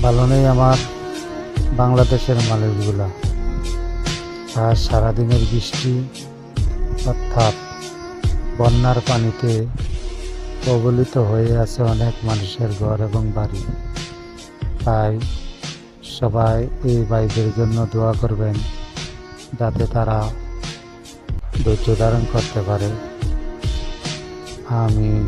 ভালো নেই আমার বাংলাদেশের মানুষগুলা। আর সারাদিনের বৃষ্টি অর্থাৎ বন্যার পানিতে কবলিত হয়ে আছে অনেক মানুষের ঘর এবং বাড়ি। তাই সবাই এই ভাইদের জন্য দোয়া করবেন, যাতে তারা ধৈর্য ধারণ করতে পারে। আমিন।